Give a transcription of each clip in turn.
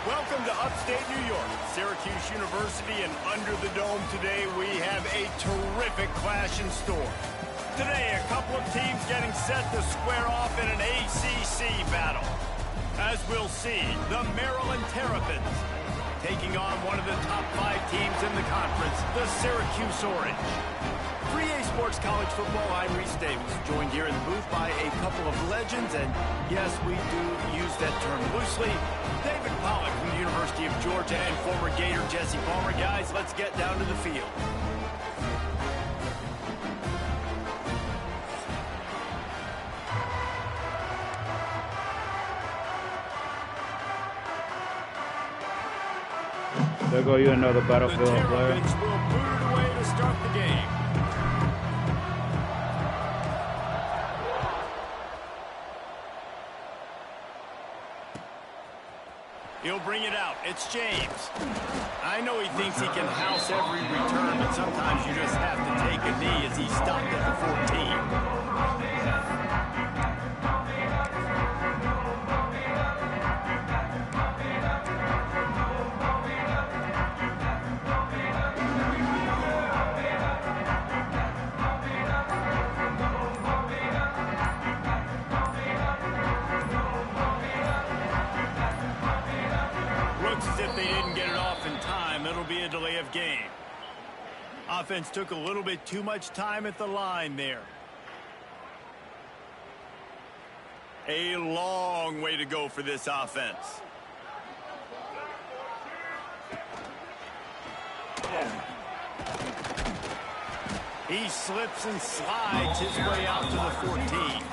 Welcome to upstate New York, Syracuse University, and under the dome today we have a terrific clash in store. Today, a couple of teams getting set to square off in an ACC battle. As we'll see, the Maryland Terrapins taking on one of the top 5 teams in the conference, the Syracuse Orange. For EA Sports College Football, I'm Reese Davis, joined here in the booth by a couple of legends, and yes, we do use that term loosely. David Pollack from the University of Georgia and former Gator Jesse Palmer. Guys, let's get down to the field. There go you another Battlefield player. The Terrapins will boot it away to start the game. He'll bring it out. It's James. I know he thinks he can house every return, but sometimes you just have to take a knee as he stopped at the 14. If they didn't get it off in time, it'll be a delay of game. Offense took a little bit too much time at the line there. A long way to go for this offense. He slips and slides his way out to the 14.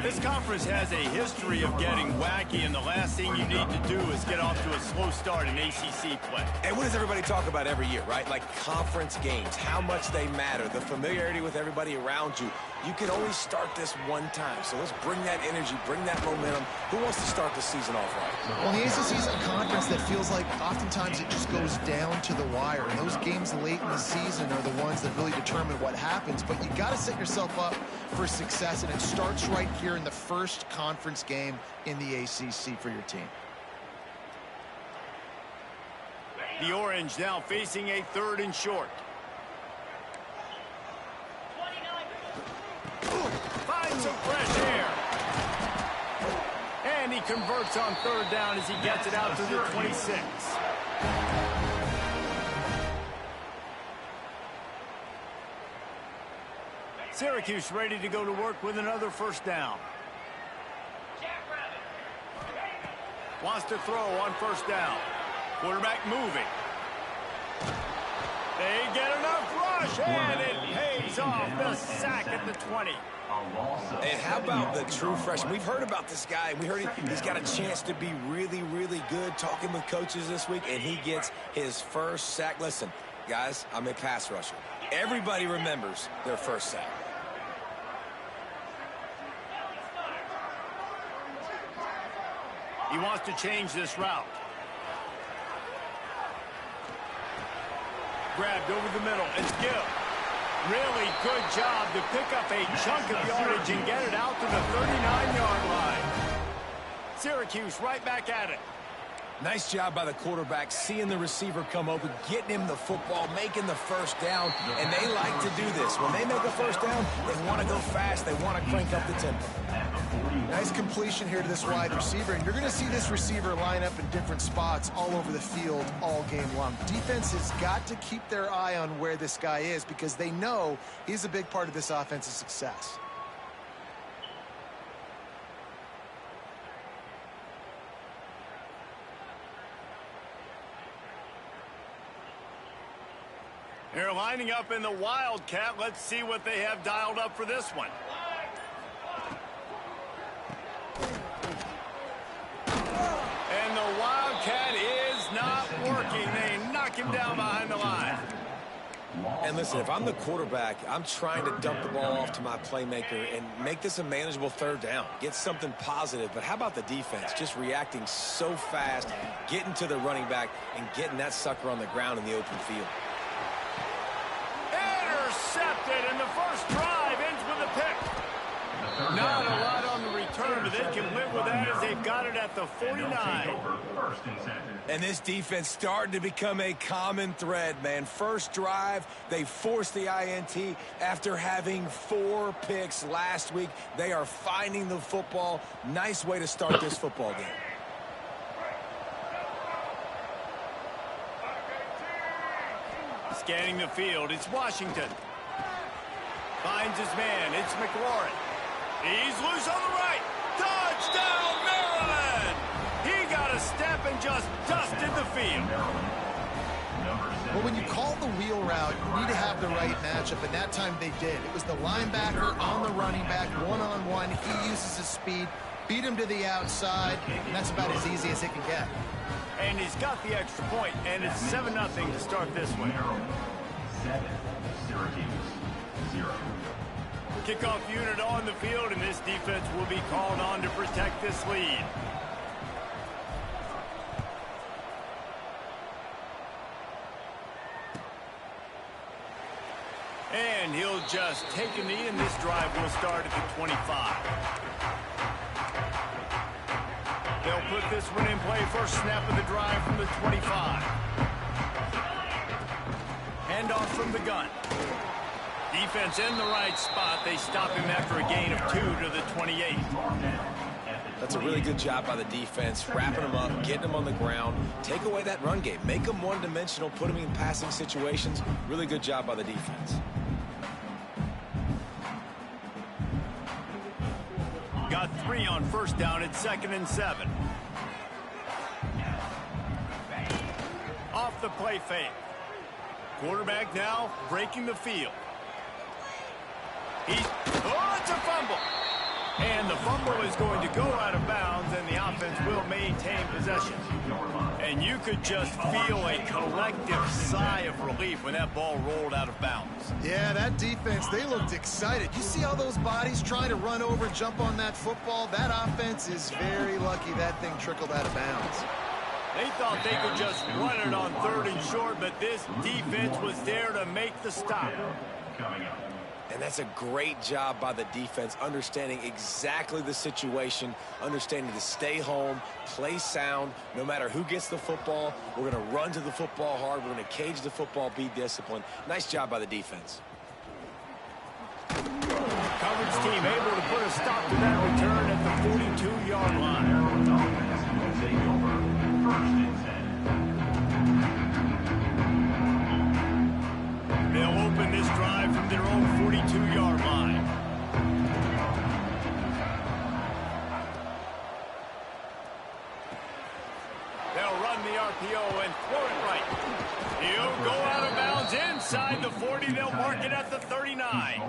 This conference has a history of getting wacky, and the last thing you need to do is get off to a slow start in ACC play. And what does everybody talk about every year, right? Like conference games, how much they matter, the familiarity with everybody around you. You can only start this one time, so let's bring that energy, bring that momentum. Who wants to start the season off right? Well, the ACC is a conference that feels like oftentimes it just goes down to the wire. And those games late in the season are the ones that really determine what happens. But you got to set yourself up for success, and it starts right here in the first conference game in the ACC for your team. The Orange now facing a 3rd and short. Finds some fresh air. And he converts on 3rd down as he gets it out to the 26. Syracuse ready to go to work with another 1st down. Wants to throw on 1st down. Quarterback moving. They get enough rush, and it pays off the sack at the 20. And how about the true freshman? We've heard about this guy. We heard he's got a chance to be really, really good, talking with coaches this week, and he gets his 1st sack. Listen, guys, I'm a pass rusher. Everybody remembers their 1st sack. He wants to change this route. Grabbed over the middle. It's Gill. Really good job to pick up a chunk of yardage and get it out to the 39-yard line. Syracuse right back at it. Nice job by the quarterback, seeing the receiver come open, getting him the football, making the 1st down, and they like to do this. When they make a 1st down, they want to go fast. They want to crank up the tempo. Nice completion here to this wide receiver, and you're going to see this receiver line up in different spots all over the field all game long. Defense has got to keep their eye on where this guy is because they know he's a big part of this offense's success. They're lining up in the Wildcat. Let's see what they have dialed up for this one. And the Wildcat is not working. They knock him down behind the line. And listen, if I'm the quarterback, I'm trying to dump the ball off to my playmaker and make this a manageable 3rd down. Get something positive. But how about the defense? Just reacting so fast, getting to the running back, and getting that sucker on the ground in the open field. Intercepted, and the first drive ends with a pick. Not a lot on the return, but they can live with that as they've got it at the 49. And this defense started to become a common thread, man. First drive, they forced the INT after having 4 picks last week. They are finding the football. Nice way to start this football game. Scanning the field, it's Washington. Finds his man, it's McLaurin. He's loose on the right. Touchdown, Maryland! He got a step and just dusted the field. Well, when you call the wheel route, you need to have the right matchup, and that time they did. It was the linebacker on the running back, one-on-one. He uses his speed, beat him to the outside, and that's about as easy as it can get. And he's got the extra point, and it's 7-0 to start this one. 7, Syracuse 0. Kickoff unit on the field, and this defense will be called on to protect this lead. And he'll just take a knee, and this drive will start at the 25. They'll put this one in play. First snap of the drive from the 25. Handoff from the gun. Defense in the right spot. They stop him after a gain of 2 to the 28. That's a really good job by the defense, wrapping them up, getting them on the ground. Take away that run game. Make them one-dimensional, put them in passing situations. Really good job by the defense. Got 3 on first down at 2nd and 7. Off the play fake. Quarterback now breaking the field. It's a fumble. And the fumble is going to go out of bounds, and the offense will maintain possession. And you could just feel a collective sigh of relief when that ball rolled out of bounds. Yeah, that defense, they looked excited. You see all those bodies trying to run over, jump on that football? That offense is very lucky that thing trickled out of bounds. They thought they could just run it on 3rd and short, but this defense was there to make the stop. And that's a great job by the defense, understanding exactly the situation, understanding to stay home, play sound. No matter who gets the football, we're going to run to the football hard. We're going to cage the football, be disciplined. Nice job by the defense. Coverage team able to put a stop to that return at the 42-yard line. They'll open this drive from their own 42-yard line. They'll run the RPO and throw it right. He'll go out of bounds inside the 40. They'll mark it at the 39.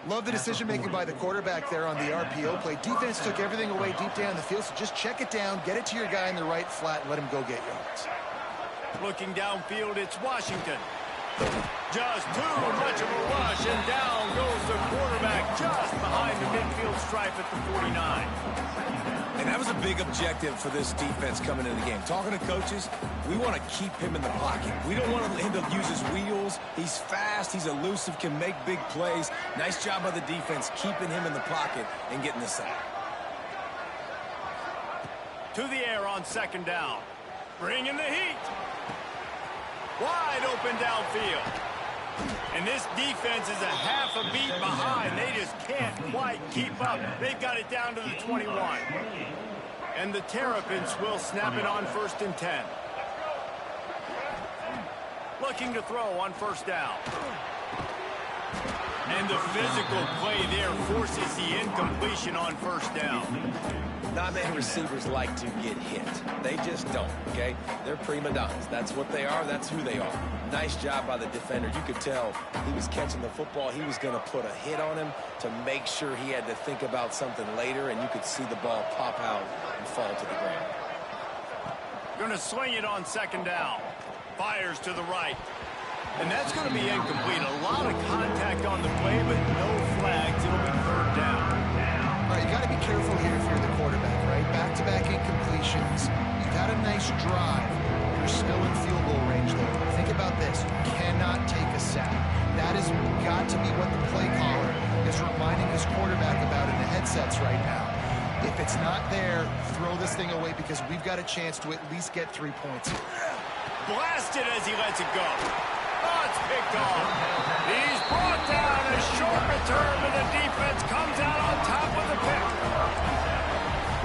Love the decision-making by the quarterback there on the RPO play. Defense took everything away deep down the field, so just check it down, get it to your guy in the right flat, and let him go get yards. Looking downfield, it's Washington. Just too much of a rush, and down goes the quarterback just behind the midfield stripe at the 49. And that was a big objective for this defense coming into the game. Talking to coaches, we want to keep him in the pocket. We don't want him to use his wheels. He's fast, he's elusive, can make big plays. Nice job by the defense keeping him in the pocket and getting the sack. To the air on 2nd down. Bringing the heat. Wide open downfield. And this defense is a half a beat behind. They just can't quite keep up. They've got it down to the 21. And the Terrapins will snap it on 1st and 10. Looking to throw on 1st down. And the physical play there forces the incompletion on 1st down. Not many receivers like to get hit. They just don't, okay? They're prima donnas. That's what they are. That's who they are. Nice job by the defender. You could tell he was catching the football. He was going to put a hit on him to make sure he had to think about something later, and you could see the ball pop out and fall to the ground. Going to swing it on 2nd down. Fires to the right. And that's going to be incomplete. A lot of contact on the play, but no flags. It'll be 3rd down. All right, you got to be careful here if you're the quarterback, right? Back-to-back incompletions. You got a nice drive. You're still in field goal range, though. Think about this. You cannot take a sack. That has got to be what the play caller is reminding his quarterback about in the headsets right now. If it's not there, throw this thing away because we've got a chance to at least get 3 points here. Blasted as he lets it go. Oh, it's picked off. He's brought down a short return, and the defense comes out on top with the pick.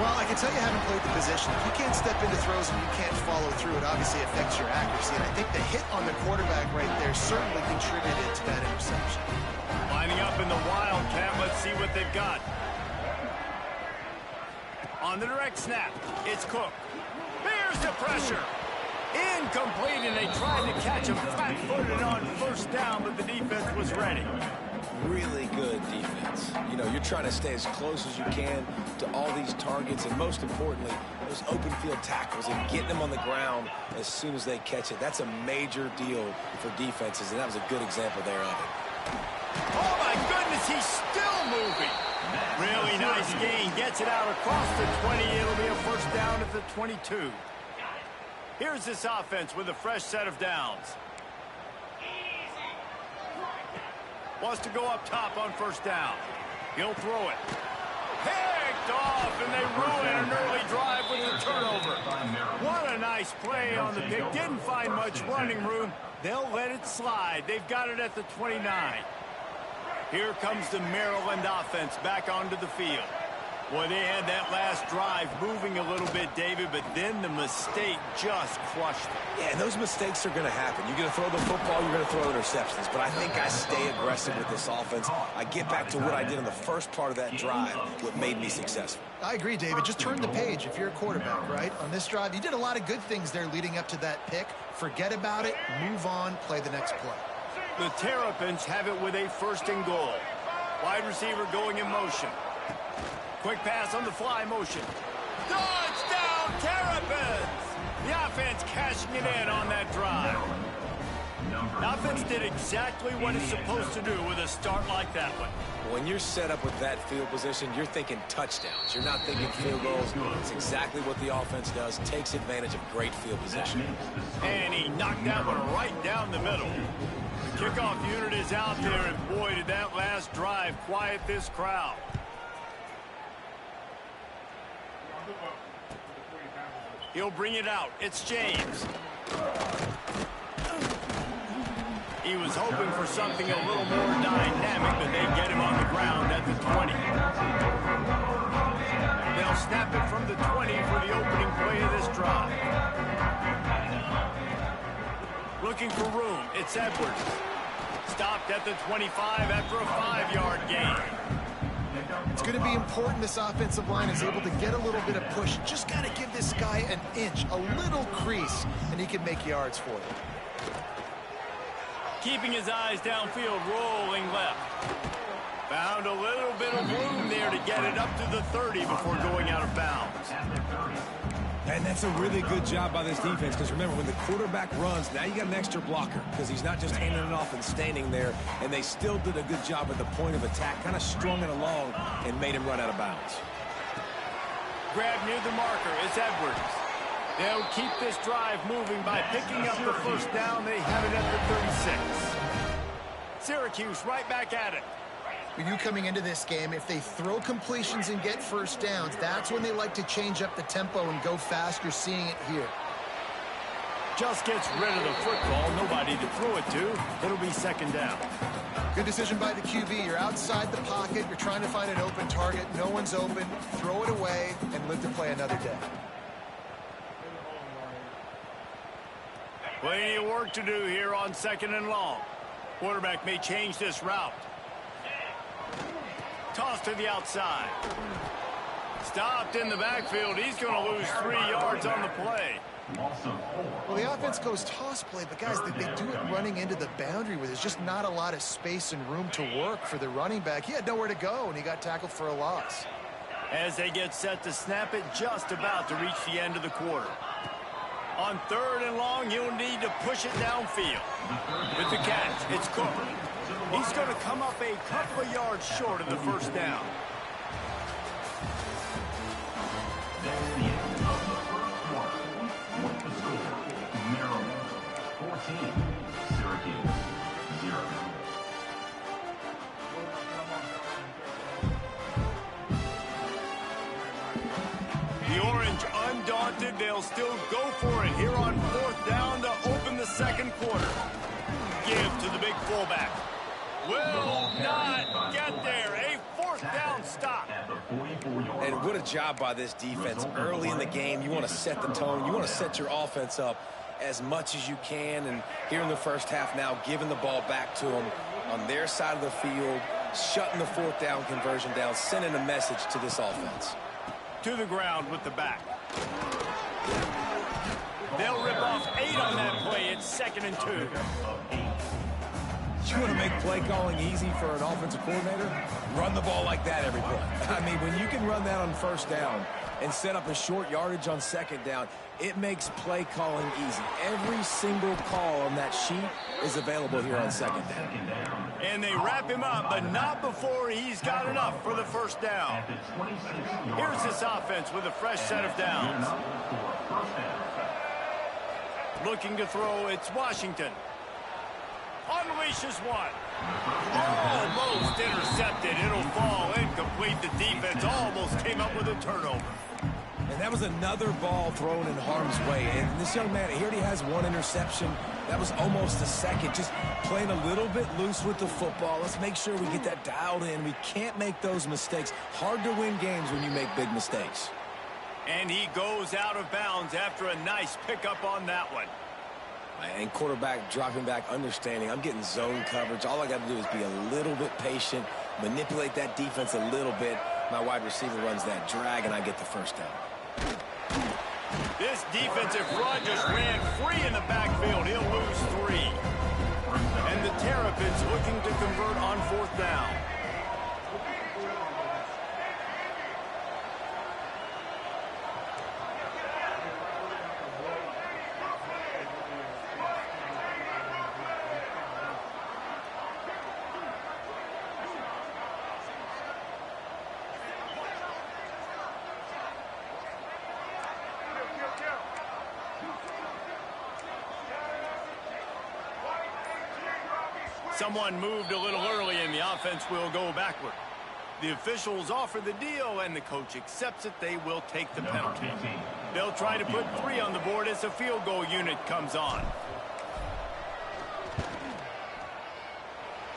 Well, I can tell you haven't played the position. If you can't step into throws and you can't follow through, it obviously affects your accuracy. And I think the hit on the quarterback right there certainly contributed to that interception. Lining up in the Wildcat. Let's see what they've got. On the direct snap, it's Cook. Here's the pressure. Incomplete, and they tried to catch him flat-footed on first down, but the defense was ready. Really good defense. You know, you're trying to stay as close as you can to all these targets, and most importantly, those open field tackles and getting them on the ground as soon as they catch it. That's a major deal for defenses, and that was a good example there of it. Oh, my goodness, he's still moving. Really nice gain. Gets it out across the 20. It'll be a first down at the 22. Here's this offense with a fresh set of downs. Wants to go up top on first down. He'll throw it. Picked off, and they ruin an early drive with the turnover. What a nice play on the pick. Didn't find much running room. They'll let it slide. They've got it at the 29. Here comes the Maryland offense back onto the field. Boy, they had that last drive moving a little bit, David, but then the mistake just crushed them. Yeah, and those mistakes are going to happen. You're going to throw the football, you're going to throw interceptions. But I think I stay aggressive with this offense. I get back to what I did in the first part of that drive, what made me successful. I agree, David. Just turn the page if you're a quarterback, right? On this drive, you did a lot of good things there leading up to that pick. Forget about it, move on, play the next play. The Terrapins have it with a first and goal. Wide receiver going in motion. Quick pass on the fly motion. Touchdown, Terrapins! The offense cashing it in on that drive. The offense did exactly what it's supposed to do with a start like that one. When you're set up with that field position, you're thinking touchdowns. You're not thinking field goals. It's exactly what the offense does. Takes advantage of great field position. And he knocked that one right down the middle. The kickoff unit is out there, and boy, did that last drive quiet this crowd. He'll bring it out. It's James. He was hoping for something a little more dynamic, but they get him on the ground at the 20. They'll snap it from the 20 for the opening play of this drive. Looking for room. It's Edwards. Stopped at the 25 after a 5-yard gain. It's going to be important this offensive line is able to get a little bit of push. Just got to give this guy an inch, a little crease, and he can make yards for you. Keeping his eyes downfield, rolling left. Found a little bit of room there to get it up to the 30 before going out of bounds. And that's a really good job by this defense, because remember, when the quarterback runs, now you got an extra blocker, because he's not just handing it off and standing there, and they still did a good job at the point of attack, kind of strung it along and made him run out of bounds. Grab near the marker, it's Edwards. They'll keep this drive moving by picking up the first down. They have it at the 36. Syracuse right back at it. For you coming into this game, if they throw completions and get first downs, that's when they like to change up the tempo and go fast. You're seeing it here. Just gets rid of the football. Nobody to throw it to. It'll be second down. Good decision by the QB. You're outside the pocket. You're trying to find an open target. No one's open. Throw it away and live to play another day. Plenty of work to do here on second and long. Quarterback may change this route. Toss to the outside. Stopped in the backfield. He's going to lose 3 yards on the play. Well, the offense goes toss play, but guys, they do it running into the boundary where there's just not a lot of space and room to work for the running back. He had nowhere to go, and he got tackled for a loss. As they get set to snap it, just about to reach the end of the quarter. On third and long, he'll need to push it downfield. With the catch, it's Cook. He's going to come up a couple of yards short of the first down. That's the end of the first quarter. With the score, Maryland 14, Syracuse 0. Undaunted, they'll still go for it here on 4th down to open the second quarter. Give to the big fullback. Will not get there. A 4th down stop. And what a job by this defense. Early in the game, you want to set the tone. You want to set your offense up as much as you can. And here in the first half now, giving the ball back to them on their side of the field, shutting the 4th down conversion down, sending a message to this offense. To the ground with the back. They'll rip off 8 on that play. It's 2nd and 2. You want to make play calling easy for an offensive coordinator? Run the ball like that every play. I mean, when you can run that on 1st down and set up a short yardage on 2nd down, it makes play calling easy. Every single call on that sheet is available here on 2nd down. And they wrap him up, but not before he's got enough for the 1st down. Here's this offense with a fresh set of downs. Looking to throw, it's Washington. Unleashes one. Almost intercepted. It'll fall incomplete. The defense almost came up with a turnover. And that was another ball thrown in harm's way. And this young man, he already has 1 interception. That was almost a second. Just playing a little bit loose with the football. Let's make sure we get that dialed in. We can't make those mistakes. Hard to win games when you make big mistakes. And he goes out of bounds after a nice pickup on that one. And quarterback dropping back, understanding I'm getting zone coverage. All I got to do is be a little bit patient, manipulate that defense a little bit. My wide receiver runs that drag, and I get the 1st down. This defensive front just ran free in the backfield. He'll lose 3. And the Terrapins looking to convert on 4th down. Someone moved a little early and the offense will go backward. The officials offer the deal and the coach accepts it. They will take the penalty. They'll try to put 3 on the board as the field goal unit comes on.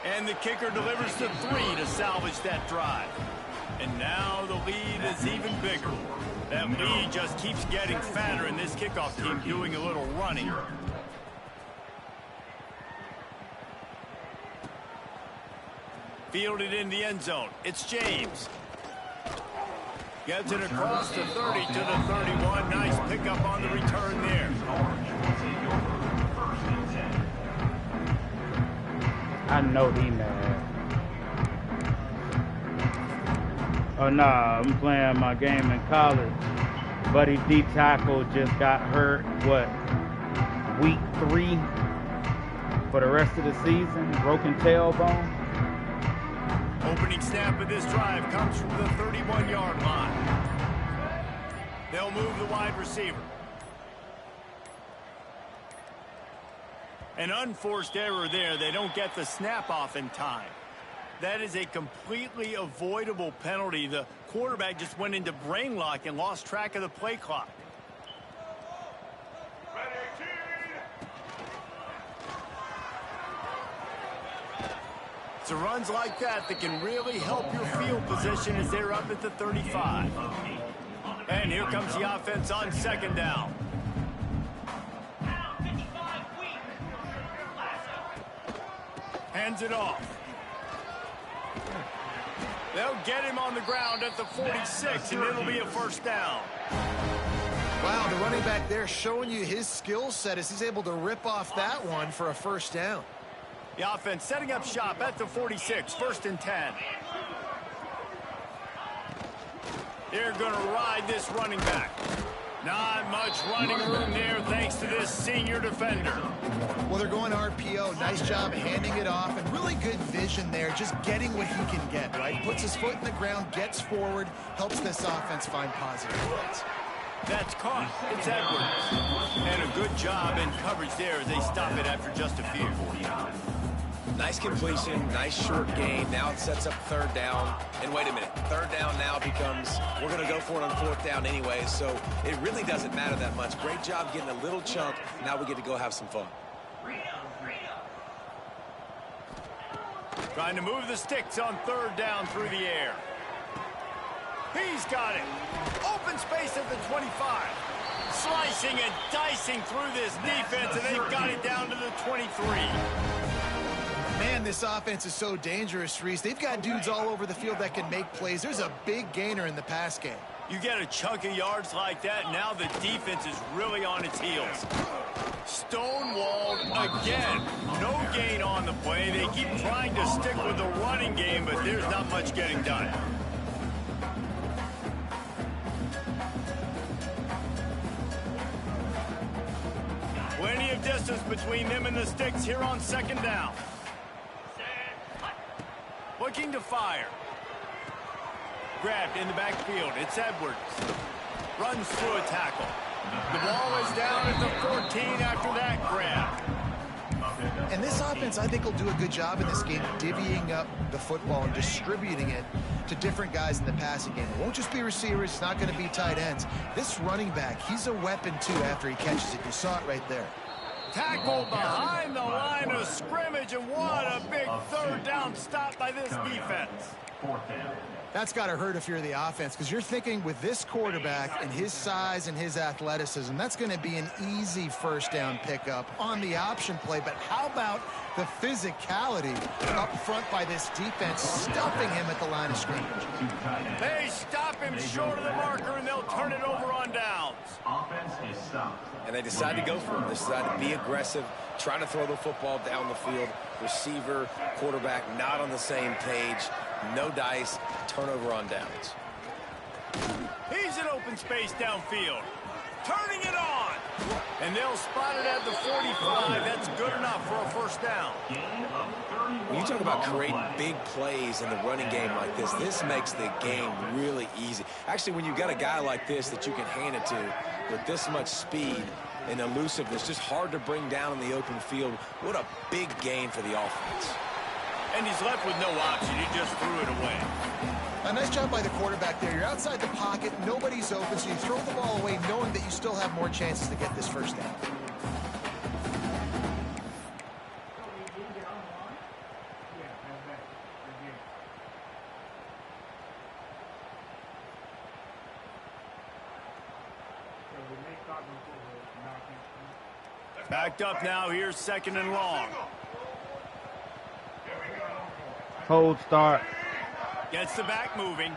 And the kicker delivers the 3 to salvage that drive. And now the lead is even bigger. That lead just keeps getting fatter and this kickoff team doing a little running. Fielded in the end zone. It's James. Gets it across the 30 to the 31. Nice pickup on the return there. I know he mad. Oh nah, I'm playing my game in college. Buddy D tackle just got hurt, what, week 3 for the rest of the season, broken tailbone. Opening snap of this drive comes from the 31-yard line. They'll move the wide receiver. An unforced error there. They don't get the snap off in time. That is a completely avoidable penalty. The quarterback just went into brain lock and lost track of the play clock. It's the runs like that that can really help your field position as they're up at the 35. And here comes the offense on 2nd down. Hands it off. They'll get him on the ground at the 46, and it'll be a 1st down. Wow, the running back there showing you his skill set as he's able to rip off that one for a 1st down. The offense setting up shop at the 46, 1st and 10. They're going to ride this running back. Not much running room there thanks to this senior defender. Well, they're going RPO. Nice job handing it off and really good vision there, just getting what he can get, right? Puts his foot in the ground, gets forward, helps this offense find positive points. That's caught. It's Edwards. And a good job in coverage there as they stop it after just a few. Nice completion, nice short gain. Now it sets up third down. And wait a minute, third down now becomes, we're going to go for it on fourth down anyway, so it really doesn't matter that much. Great job getting a little chunk. Now we get to go have some fun. Trying to move the sticks on third down through the air. He's got it. Open space at the 25. Slicing and dicing through this defense, and they've got it down to the 23. Man, this offense is so dangerous, Reese. They've got dudes all over the field that can make plays. There's a big gainer in the pass game. You get a chunk of yards like that, now the defense is really on its heels. Stonewalled again. No gain on the play. They keep trying to stick with the running game, but there's not much getting done. Plenty of distance between them and the sticks here on second down. Looking to fire. Grabbed in the backfield. It's Edwards. Runs through a tackle. The ball is down at the 14 after that grab. And this offense, I think, will do a good job in this game divvying up the football and distributing it to different guys in the passing game. It won't just be receivers. It's not going to be tight ends. This running back, he's a weapon, too, after he catches it. You saw it right there. Tackle behind the line of scrimmage, and what a big third down stop by this defense. That's got to hurt if you're the offense, because you're thinking with this quarterback and his size and his athleticism, that's going to be an easy first down pickup on the option play. But how about the physicality up front by this defense, stuffing him at the line of scrimmage? They stop him short of the marker, and they'll turn it over on downs. Offense is stopped. And they decide to go for it. They decide to be aggressive, trying to throw the football down the field. Receiver, quarterback, not on the same page. No dice, turnover on downs. He's in open space downfield. Turning it on. And they'll spot it at the 45. That's good enough for a first down. When you talk about creating big plays in the running game like this makes the game really easy. Actually, when you've got a guy like this that you can hand it to with this much speed and elusiveness, just hard to bring down in the open field, what a big gain for the offense. And he's left with no option. He just threw it away. A nice job by the quarterback there. You're outside the pocket. Nobody's open, so you throw the ball away knowing that you still have more chances to get this first down. Backed up now. Here's second and long. Hold start. Gets the back moving.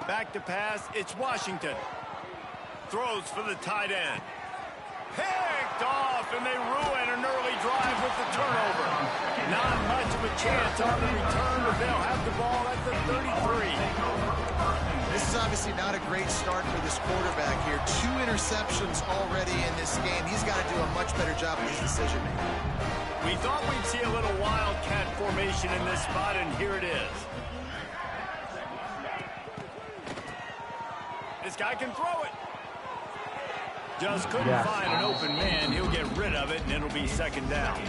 Back to pass. It's Washington. Throws for the tight end. Picked off, and they ruin an early drive with the turnover. Not much of a chance on the return, but they'll have the ball at the 33. This is obviously not a great start for this quarterback here. 2 interceptions already in this game. He's got to do a much better job of his decision-making. We thought we'd see a little wildcat formation in this spot, and here it is. This guy can throw it. Just couldn't find an open man. He'll get rid of it, and it'll be second down.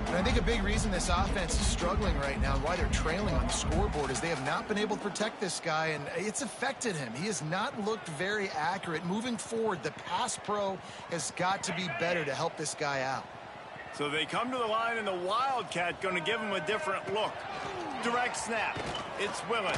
And I think a big reason this offense is struggling right now and why they're trailing on the scoreboard is they have not been able to protect this guy, and it's affected him. He has not looked very accurate. Moving forward, the pass pro has got to be better to help this guy out. So they come to the line, and the Wildcat going to give him a different look. Direct snap. It's Willis.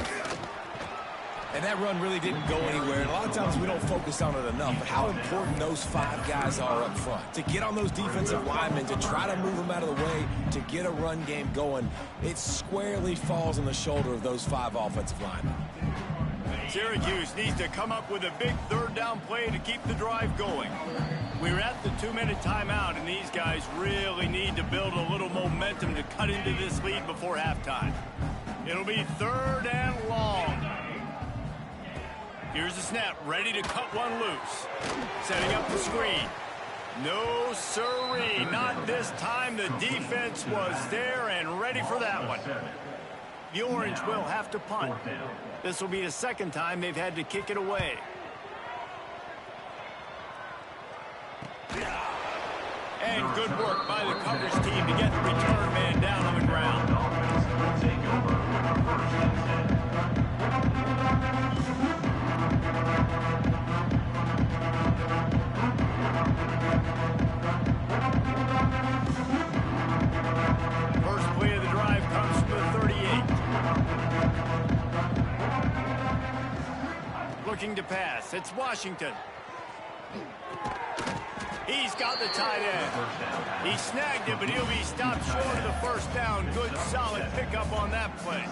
And that run really didn't go anywhere. And a lot of times we don't focus on it enough, but how important those 5 guys are up front. To get on those defensive linemen, to try to move them out of the way, to get a run game going, it squarely falls on the shoulder of those 5 offensive linemen. Syracuse needs to come up with a big third down play to keep the drive going. We're at the 2-minute timeout, and these guys really need to build a little momentum to cut into this lead before halftime. It'll be third and long. Here's the snap, ready to cut one loose. Setting up the screen. No siree, not this time. The defense was there and ready for that one. The Orange will have to punt. This will be the second time they've had to kick it away. And good work by the coverage team to get the return man down on the ground. Take over. First and 10. First play of the drive comes from the 38. Looking to pass. It's Washington. He's got the tight end. He snagged it, but he'll be stopped short of the first down. Good, solid pickup on that play.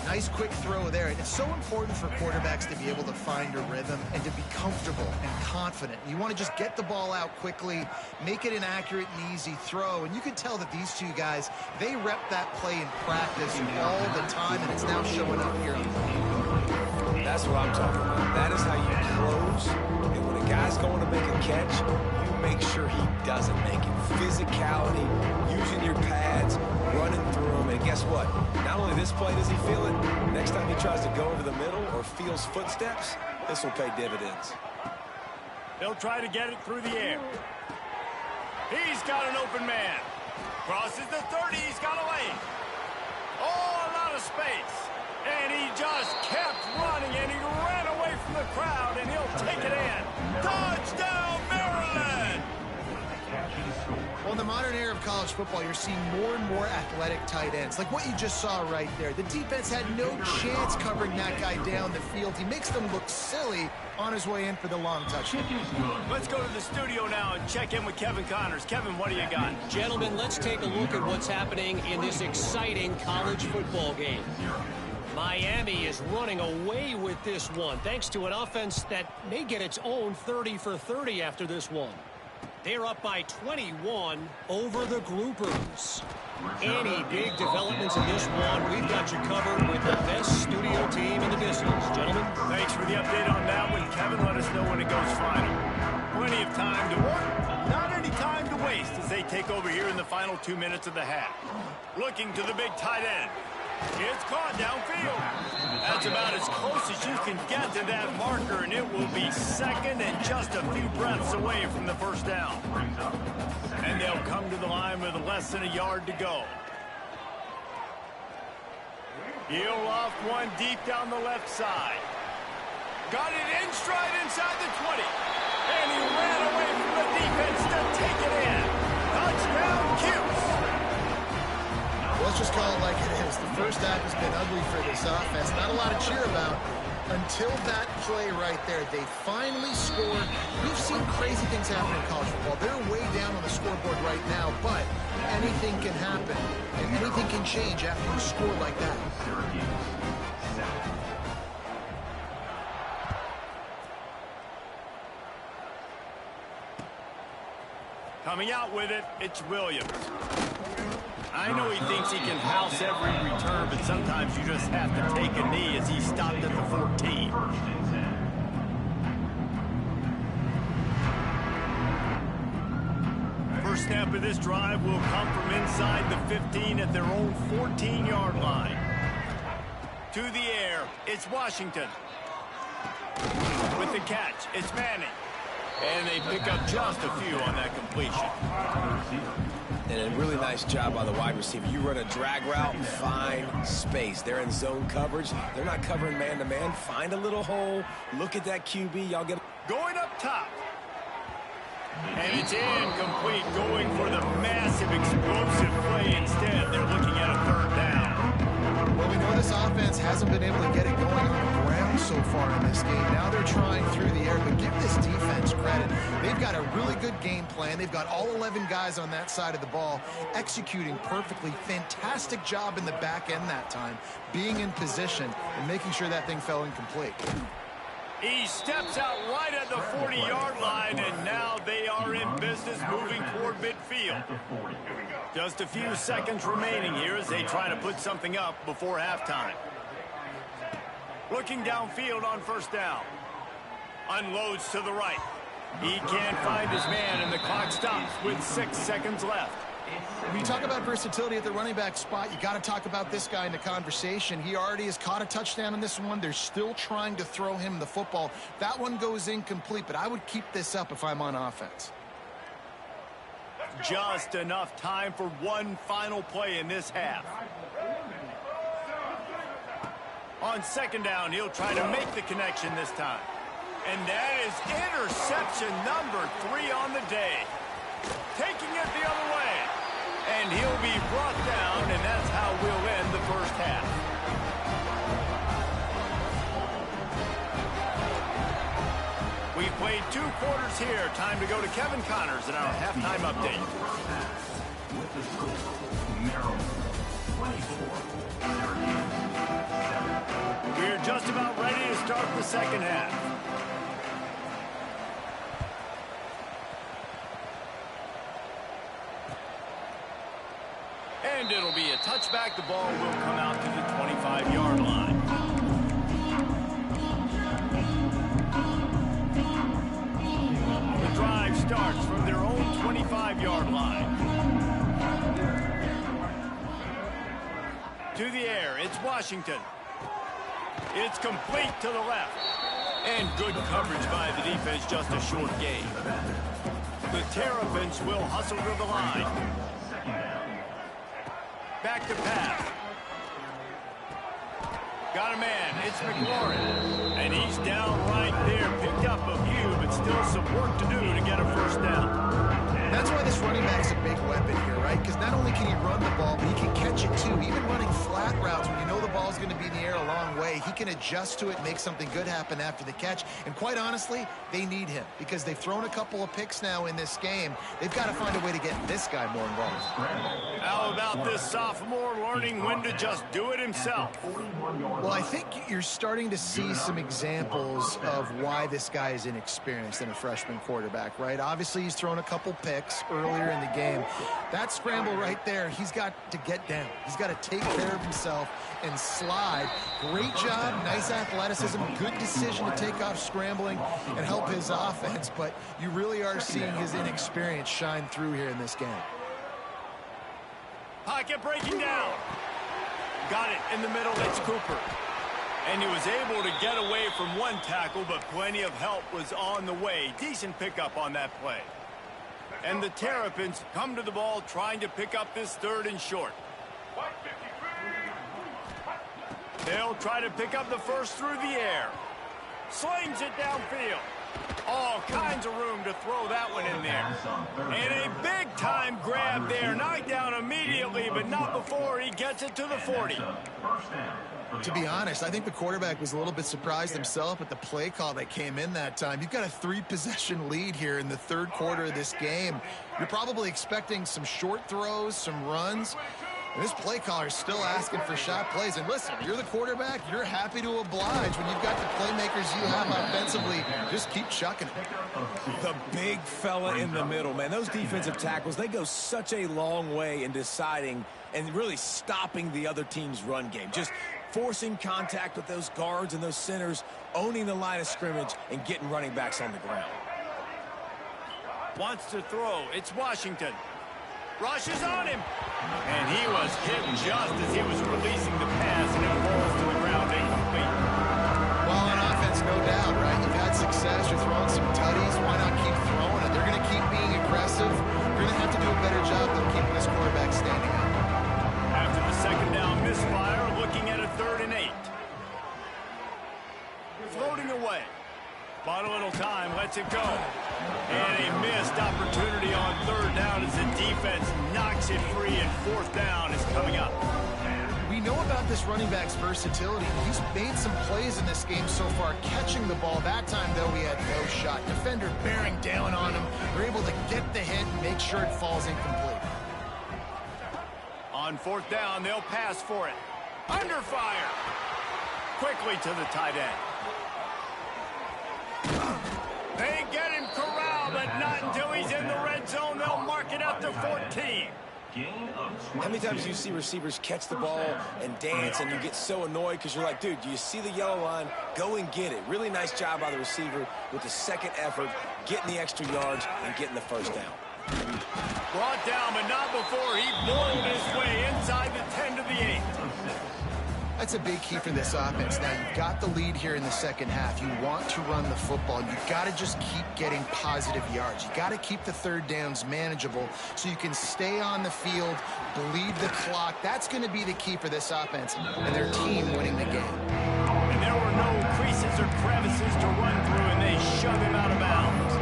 Nice quick throw there. And it's so important for quarterbacks to be able to find a rhythm and to be comfortable and confident. You want to just get the ball out quickly, make it an accurate and easy throw. And you can tell that these two guys, they rep that play in practice all the time, and it's now showing up here on the field. That's what I'm talking about. That is how you close. And when a guy's going to make a catch, you make sure he doesn't make it. Physicality, using your pads, running through them. And guess what? Not only this play does he feel it, next time he tries to go over the middle or feels footsteps, this will pay dividends. They'll try to get it through the air. He's got an open man. Crosses the 30. He's got a lane. Oh, a lot of space. And he just kept running, and he ran away from the crowd, and he'll take it in. Touchdown, Maryland! Well, in the modern era of college football, you're seeing more and more athletic tight ends, like what you just saw right there. The defense had no chance covering that guy down the field. He makes them look silly on his way in for the long touchdown. Let's go to the studio now and check in with Kevin Connors. Kevin, what do you got? Gentlemen, let's take a look at what's happening in this exciting college football game. Miami is running away with this one, thanks to an offense that may get its own 30 for 30 after this one. They're up by 21 over the Groupers. Any big developments in this one, we've got you covered with the best studio team in the business. Gentlemen. Thanks for the update on that one, Kevin. Let us know when it goes final. Plenty of time to work, not any time to waste as they take over here in the final 2 minutes of the half. Looking to the big tight end. It's caught downfield. That's about as close as you can get to that marker, and it will be second and just a few breaths away from the first down. And they'll come to the line with less than a yard to go. He'll loft one deep down the left side. Got it in stride inside the 20. And he ran away from the defense to take it in. Touchdown, Cuse. Let's just call it like it is. The first half has been ugly for this offense. Not a lot to cheer about until that play right there. They finally scored. We've seen crazy things happen in college football. They're way down on the scoreboard right now, but anything can happen, and anything can change after you score like that. Coming out with it, it's Williams. I know he thinks he can house every return, but sometimes you just have to take a knee as he stopped at the 14. First snap of this drive will come from inside the 15 at their own 14-yard line. To the air, it's Washington. With the catch, it's Manning. And they pick up just a few on that completion. And a really nice job by the wide receiver. You run a drag route, find space. They're in zone coverage. They're not covering man-to-man. Find a little hole. Look at that QB. Y'all get going up top. And it's incomplete, going for the massive explosive play instead. They're looking at a third down. Well, we know this offense hasn't been able to get it going on the ground so far in this game. Now they're trying through the air, but give this defense credit. They've got a really good game plan. They've got all 11 guys on that side of the ball executing perfectly. Fantastic job in the back end that time, being in position and making sure that thing fell incomplete. He steps out right at the 40-yard line, and now they are in business moving toward midfield. Just a few seconds remaining here as they try to put something up before halftime. Looking downfield on first down. Unloads to the right. He can't find his man, and the clock stops with 6 seconds left. When you talk about versatility at the running back spot, you got to talk about this guy in the conversation. He already has caught a touchdown in this one. They're still trying to throw him the football. That one goes incomplete, but I would keep this up if I'm on offense. just enough time for one final play in this half. On second down, he'll try to make the connection this time. And that is interception number 3 on the day. Taking it the other way. And he'll be brought down, and that's how we'll end the first half. We've played 2 quarters here. Time to go to Kevin Connors in our halftime update. With the score, Maryland 24, Syracuse 7. We're just about ready to start the second half. And it'll be a touchback. The ball will come out to the 25-yard line. The drive starts from their own 25-yard line. To the air, it's Washington. It's complete to the left. And good coverage by the defense, just a short gain. The Terrapins will hustle to the line. Back to pass. Got a man. It's McLaurin. And he's down right there. Picked up a few, but still some work to do to get a first down. That's why this running back's a big weapon here, right? Because not only can he run the ball, but he can catch it too. Even running flat routes, when you know the ball's going to be in the air a long way, he can adjust to it, make something good happen after the catch. And quite honestly, they need him because they've thrown a couple of picks now in this game. They've got to find a way to get this guy more involved. How about this sophomore learning when to just do it himself? Well, I think you're starting to see some examples of why this guy is inexperienced in a freshman quarterback, right? Obviously, he's thrown a couple picks earlier in the game. That scramble right there, he's got to get down. He's got to take care of himself and slide. Great job, nice athleticism, good decision to take off scrambling and help his offense, but you really are seeing his inexperience shine through here in this game. Pocket breaking down. Got it in the middle, it's Cooper. And he was able to get away from one tackle, but plenty of help was on the way. Decent pickup on that play. And the Terrapins come to the ball trying to pick up this 3rd and short. They'll try to pick up the first through the air. Slings it downfield. All kinds of room to throw that one in there. And a big-time grab there. Knocked down immediately, but not before he gets it to the 40. To be honest, I think the quarterback was a little bit surprised himself at the play call that came in that time. You've got a 3-possession lead here in the 3rd quarter of this game. You're probably expecting some short throws, some runs. And this play caller is still asking for shot plays. And listen, you're the quarterback. You're happy to oblige. When you've got the playmakers you have offensively, just keep chucking it. The big fella in the middle, man. Those defensive tackles, they go such a long way in deciding and really stopping the other team's run game. Just forcing contact with those guards and those centers, owning the line of scrimmage, and getting running backs on the ground. Wants to throw. It's Washington. Rushes on him. And he was hit just as he was releasing the pass, and it falls to the ground incomplete. Well, on offense, no doubt, right? You've had success. You're throwing some tutties. Why not keep throwing it? They're going to keep being aggressive. You're going to have to do a better job of keeping this quarterback standing up. After the second down misfire, looking at a 3rd and 8. Floating away. Bought a little time, lets it go. And a missed opportunity on 3rd down as the defense knocks it free, and 4th down is coming up. We know about this running back's versatility. He's made some plays in this game so far, catching the ball. That time, though, he had no shot. Defender bearing down on him. They're able to get the hit and make sure it falls incomplete. On 4th down, they'll pass for it. Under fire. Quickly to the tight end. They get him corralled, but not until he's in the red zone. They'll mark it up to 14. How many times do you see receivers catch the ball and dance, and you get so annoyed because you're like, dude, do you see the yellow line? Go and get it. Really nice job by the receiver with the second effort, getting the extra yards and getting the first down. Brought down, but not before he boiled his way inside the 10 to the 8. That's a big key for this offense. Now, you've got the lead here in the second half. You want to run the football. You've got to just keep getting positive yards. You got to keep the third downs manageable so you can stay on the field, bleed the clock. That's going to be the key for this offense and their team winning the game. And there were no creases or crevices to run through, and they shove him out of bounds.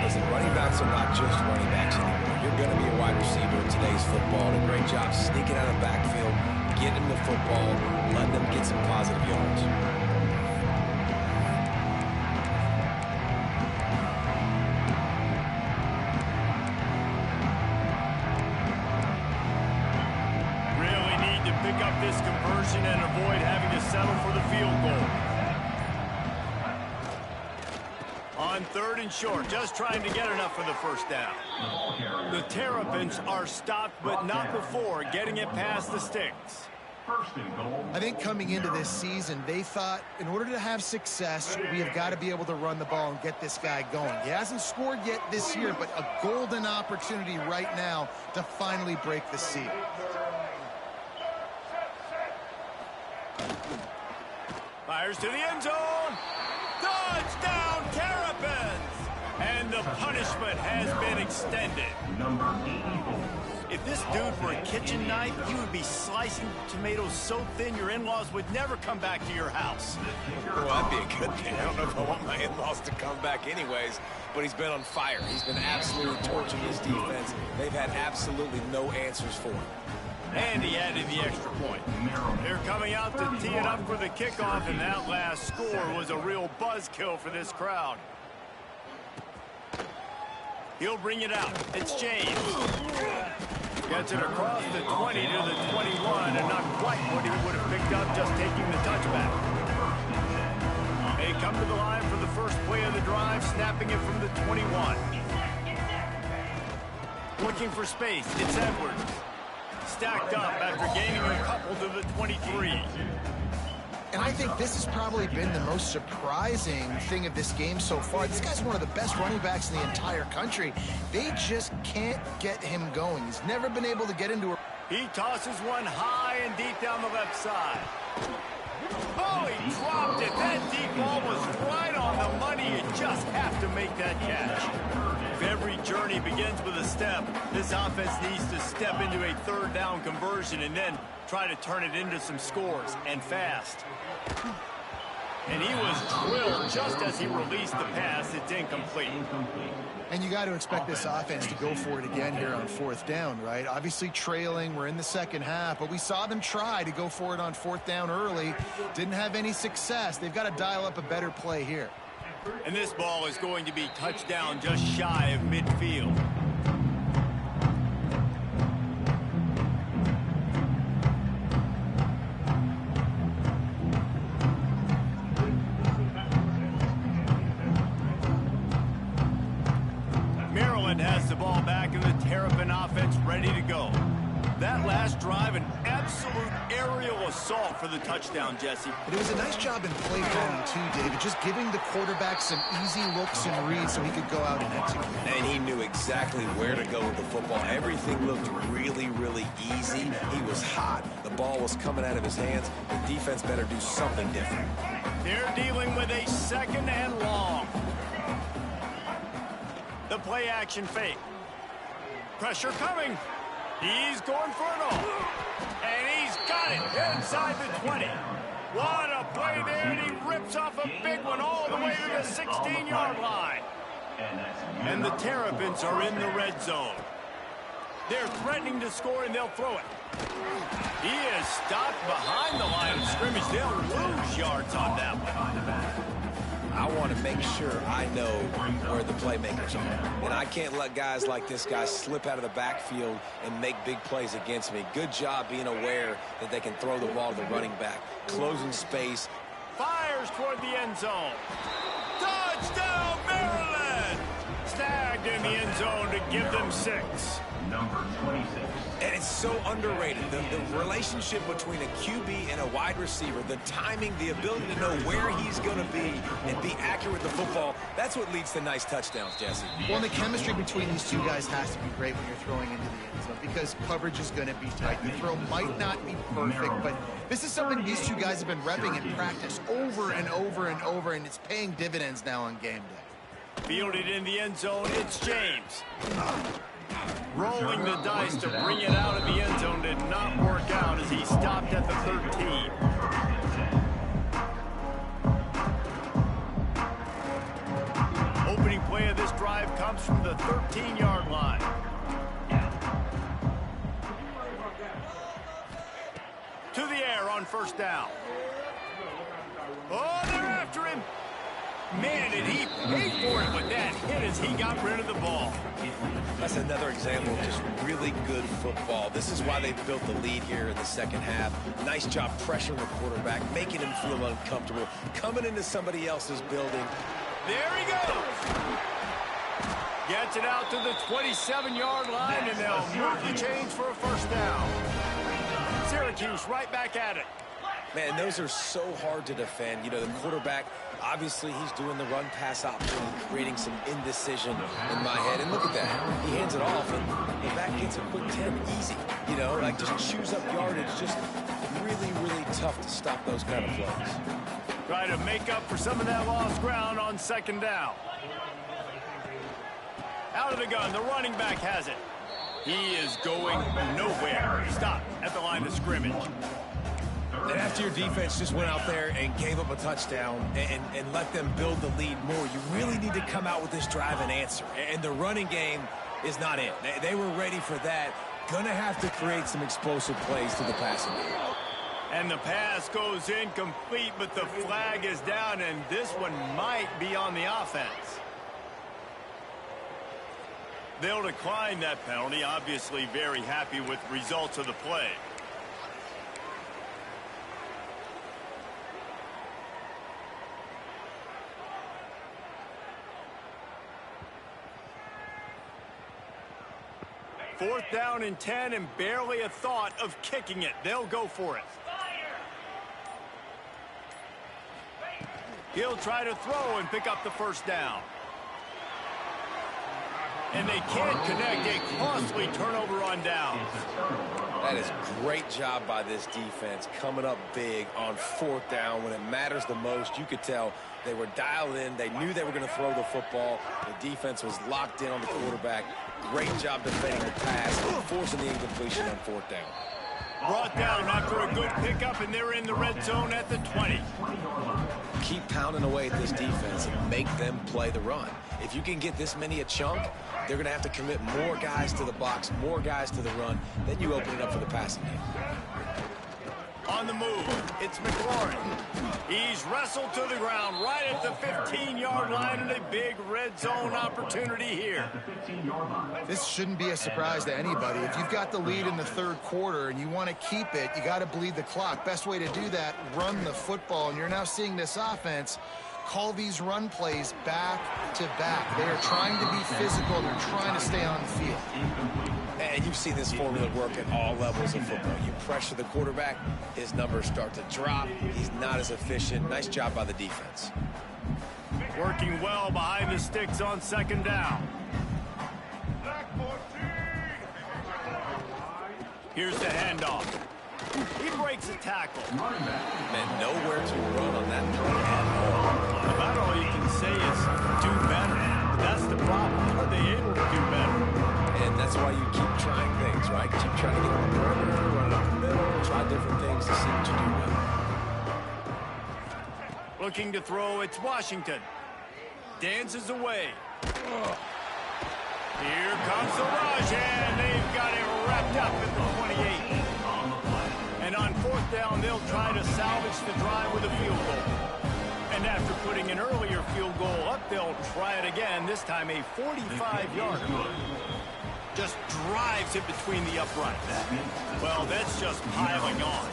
Listen, running backs are not just running backs anymore. You're going to be a wide receiver in today's football. And a great job sneaking out of the backfield, getting them the football, letting them get some positive yards. Really need to pick up this conversion and avoid having to settle for the field goal. On 3rd and short, just trying to get enough for the first down. The Terrapins are stopped, but not before getting it past the sticks. I think coming into this season, they thought in order to have success, we have got to be able to run the ball and get this guy going. He hasn't scored yet this year, but a golden opportunity right now to finally break the seal. Fires to the end zone. Touchdown, Terrapins! And the punishment has been extended. Number 84. If this dude were a kitchen knife, he would be slicing tomatoes so thin your in-laws would never come back to your house. Well, that'd be a good thing. I don't know if I want my in-laws to come back anyways, but he's been on fire. He's been absolutely torching his defense. They've had absolutely no answers for him. And he added the extra point. They're coming out to tee it up for the kickoff, and that last score was a real buzzkill for this crowd. He'll bring it out. It's James. Gets it across the 20 to the 21, and not quite what he would have picked up just taking the touchback. They come to the line for the first play of the drive, snapping it from the 21. Looking for space. It's Edwards. Stacked up after gaining a couple to the 23. And I think this has probably been the most surprising thing of this game so far. This guy's one of the best running backs in the entire country. They just can't get him going. He's never been able to get into a... He tosses one high and deep down the left side. Oh, he dropped it. That deep ball was right on the money. You just have to make that catch. If every journey begins with a step, this offense needs to step into a 3rd down conversion and then try to turn it into some scores, and fast. And he was drilled just as he released the pass. It's incomplete. And you got to expect this offense to go for it again here on 4th down, right? Obviously trailing, we're in the second half, but we saw them try to go for it on 4th down early. Didn't have any success. They've got to dial up a better play here. And this ball is going to be touchdown just shy of midfield. Maryland has the ball back and the Terrapin offense ready to go. That last drive, an absolute aerial assault for the touchdown, Jesse. But it was a nice job in play calling too, David, just giving the quarterback some easy looks and reads so he could go out and execute. And he knew exactly where to go with the football. Everything looked really, really easy. He was hot. The ball was coming out of his hands. The defense better do something different. They're dealing with a 2nd and long. The play action fake. Pressure coming. He's going for it all. And he's got it inside the 20. What a play there, and he rips off a big one all the way to the 16-yard line. And the Terrapins are in the red zone. They're threatening to score, and they'll throw it. He is stopped behind the line of scrimmage. They'll lose yards on that one. I want to make sure I know where the playmakers are. And I can't let guys like this guy slip out of the backfield and make big plays against me. Good job being aware that they can throw the ball to the running back. Closing space. Fires toward the end zone. Touchdown, Maryland! Snagged in the end zone to give them 6. Number 26. And it's so underrated. The relationship between a QB and a wide receiver, the timing, the ability to know where he's going to be and be accurate with the football, that's what leads to nice touchdowns, Jesse. Well, and the chemistry between these two guys has to be great when you're throwing into the end zone because coverage is going to be tight. The throw might not be perfect, but this is something these two guys have been repping in practice over and over and over, and it's paying dividends now on game day. Fielded in the end zone, it's James. Rolling the dice to bring it out of the end zone did not work out as he stopped at the 13. Opening play of this drive comes from the 13-yard line. To the air on first down. Oh, they're after him. Man, did he pay for it with that hit as he got rid of the ball. That's another example of just really good football. This is why they built the lead here in the second half. Nice job pressuring the quarterback, making him feel uncomfortable, coming into somebody else's building. There he goes. Gets it out to the 27-yard line, and they'll move the chains for a first down. Syracuse right back at it. Man, those are so hard to defend. You know, the quarterback, obviously he's doing the run-pass option, creating some indecision in my head. And look at that. He hands it off, and the back gets a quick 10 easy. You know, like just chews up yardage. Just really, really tough to stop those kind of plays. Try to make up for some of that lost ground on second down. Out of the gun, the running back has it. He is going nowhere. Stop at the line of scrimmage. And after your defense just went out there and gave up a touchdown and let them build the lead more, you really need to come out with this drive and answer. And the running game is not it. They were ready for that. Gonna have to create some explosive plays to the passing game. And the pass goes incomplete, but the flag is down, and this one might be on the offense. They'll decline that penalty, obviously very happy with results of the play. Fourth down and 10, and barely a thought of kicking it. They'll go for it. He'll try to throw and pick up the first down. And they can't connect. A costly turnover on downs. That is great job by this defense, coming up big on fourth down when it matters the most. You could tell they were dialed in. They knew they were going to throw the football. The defense was locked in on the quarterback. Great job defending the pass, forcing the incompletion on fourth down. Brought down after a good pickup, and they're in the red zone at the 20. Keep pounding away at this defense and make them play the run. If you can get this many a chunk, they're going to have to commit more guys to the box, more guys to the run. Then you open it up for the passing game. On the move, it's McLaurin. He's wrestled to the ground right at the 15-yard line, and a big red zone opportunity here. This shouldn't be a surprise to anybody. If you've got the lead in the third quarter and you want to keep it, you got to bleed the clock. Best way to do that, run the football. And you're now seeing this offense call these run plays back to back. They are trying to be physical. They're trying to stay on the field. And you've seen this formula work at all levels of football. You pressure the quarterback, his numbers start to drop. He's not as efficient. Nice job by the defense. Working well behind the sticks on second down. Here's the handoff. He breaks a tackle. And nowhere to run on that play at all. About all you can say is do better. But that's the problem. Are they able to do better? And that's why you keep trying things, right? Keep trying to get on the perimeter, run up the middle, try different things to see what you do well. Looking to throw, it's Washington. Dances away. Here comes the rush, and they've got it wrapped up at the 28. And on fourth down, they'll try to salvage the drive with a field goal. And after putting an earlier field goal up, they'll try it again, this time a 45-yarder. Just drives it between the uprights. Well, that's just piling on.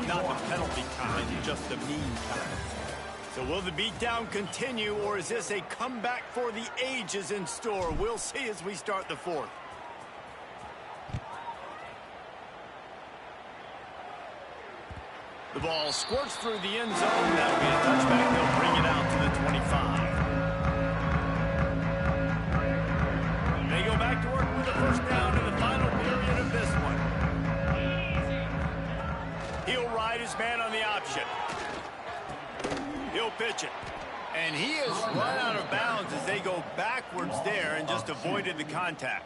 Not the penalty kind, just the mean kind. So will the beatdown continue, or is this a comeback for the ages in store? We'll see as we start the fourth. The ball squirts through the end zone. That'll be a touchback. They'll bring it out to the 25. They go back to work with a first down in the final period of this one. He'll ride his man on the option. He'll pitch it. And he has run out of bounds as they go backwards there and just avoided the contact.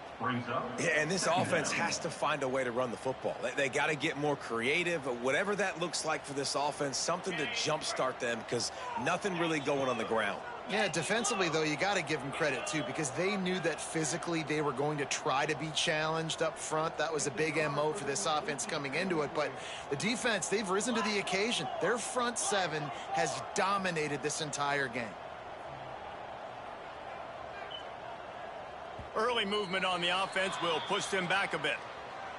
Yeah, and this offense has to find a way to run the football. They got to get more creative. Whatever that looks like for this offense, something to jumpstart them because nothing really going on the ground. Yeah, defensively, though, you got to give them credit, too, because they knew that physically they were going to try to be challenged up front. That was a big MO for this offense coming into it. But the defense, they've risen to the occasion. Their front seven has dominated this entire game. Early movement on the offense will push them back a bit.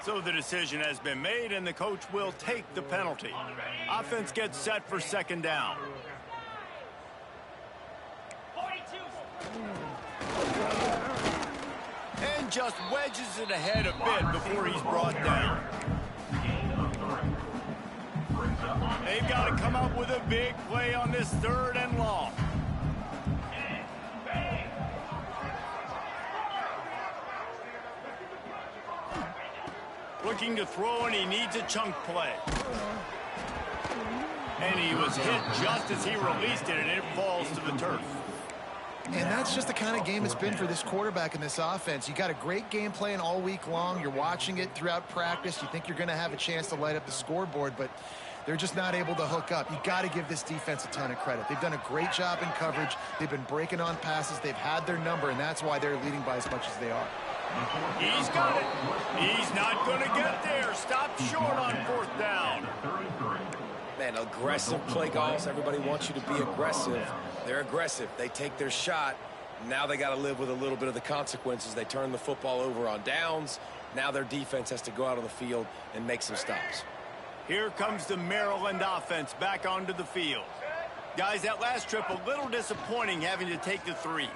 So the decision has been made, and the coach will take the penalty. Offense gets set for second down. And just wedges it ahead a bit before he's brought down. They've got to come up with a big play on this third and long. Looking to throw, and he needs a chunk play. And he was hit just as he released it, and it falls to the turf. And that's just the kind of game it's been for this quarterback in this offense. You got a great game plan all week long. You're watching it throughout practice. You think you're going to have a chance to light up the scoreboard, but they're just not able to hook up. You got to give this defense a ton of credit. They've done a great job in coverage. They've been breaking on passes. They've had their number, and that's why they're leading by as much as they are. He's got it. He's not going to get there. Stop short on fourth down. Man, aggressive play calls. Everybody wants you to be aggressive. They're aggressive. They take their shot. Now they got to live with a little bit of the consequences. They turn the football over on downs. Now their defense has to go out on the field and make some stops. Here comes the Maryland offense back onto the field. Guys, that last trip, a little disappointing having to take the 3.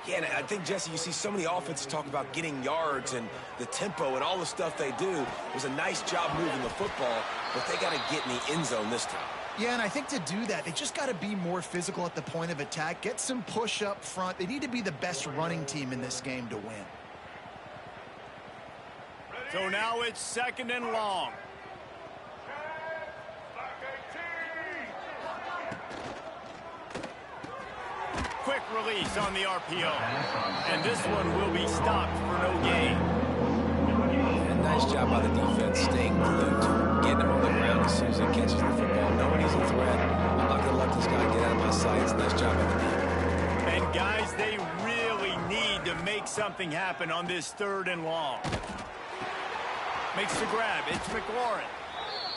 Yeah, and I think, Jesse, you see so many offenses talk about getting yards and the tempo and all the stuff they do. It was a nice job moving the football, but they got to get in the end zone this time. Yeah, and I think to do that, they just got to be more physical at the point of attack, get some push up front. They need to be the best running team in this game to win. So now it's second and long. Quick release on the RPO. And this one will be stopped for no gain. And nice job by the defense staying glued to him, getting him on the ground as soon as he catches the football, knowing he's a threat. I'm not going to let this guy get out of my sights. Nice job by the defense. And guys, they really need to make something happen on this third and long. Makes the grab. It's McLaurin.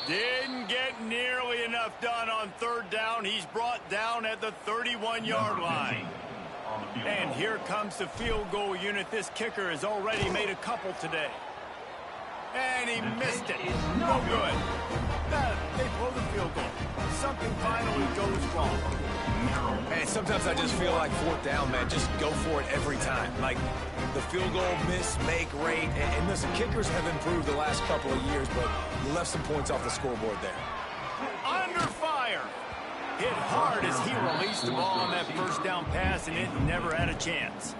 Didn't get nearly enough done on third down. He's brought down at the 31-yard line. And here comes the field goal unit. This kicker has already made a couple today. And he missed it. No good. They blow the field goal. Something finally goes wrong. Man, sometimes I just feel like fourth down, man. Just go for it every time. Like the field goal miss, make rate. And listen, kickers have improved the last couple of years, but you left some points off the scoreboard there. Under fire. Hit hard as he released the ball on that first down pass, and it never had a chance.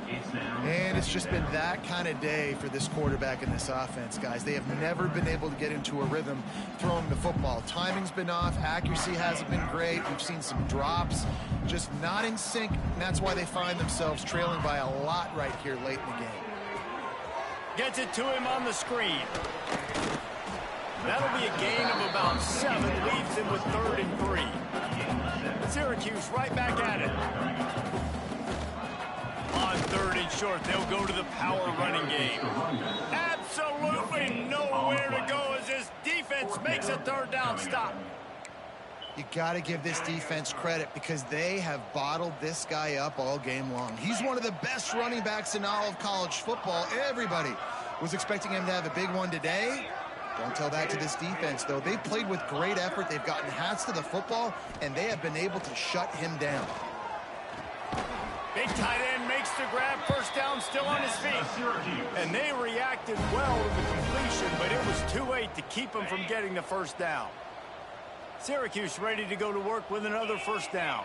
And it's just been that kind of day for this quarterback and this offense, guys. They have never been able to get into a rhythm throwing the football. Timing's been off. Accuracy hasn't been great. We've seen some drops. Just not in sync, and that's why they find themselves trailing by a lot right here late in the game. Gets it to him on the screen. That'll be a gain of about 7. Leaves him with 3rd and 3. Syracuse right back at it. On 3rd and short, they'll go to the power running game. Absolutely nowhere to go as this defense makes a third down stop. You got to give this defense credit because they have bottled this guy up all game long. He's one of the best running backs in all of college football. Everybody was expecting him to have a big one today, Don't tell that to this defense, though. They've played with great effort. They've gotten hats to the football, and they have been able to shut him down. Big tight end makes the grab. First down, still on his feet. And they reacted well to the completion, but it was too late to keep him from getting the first down. Syracuse ready to go to work with another first down.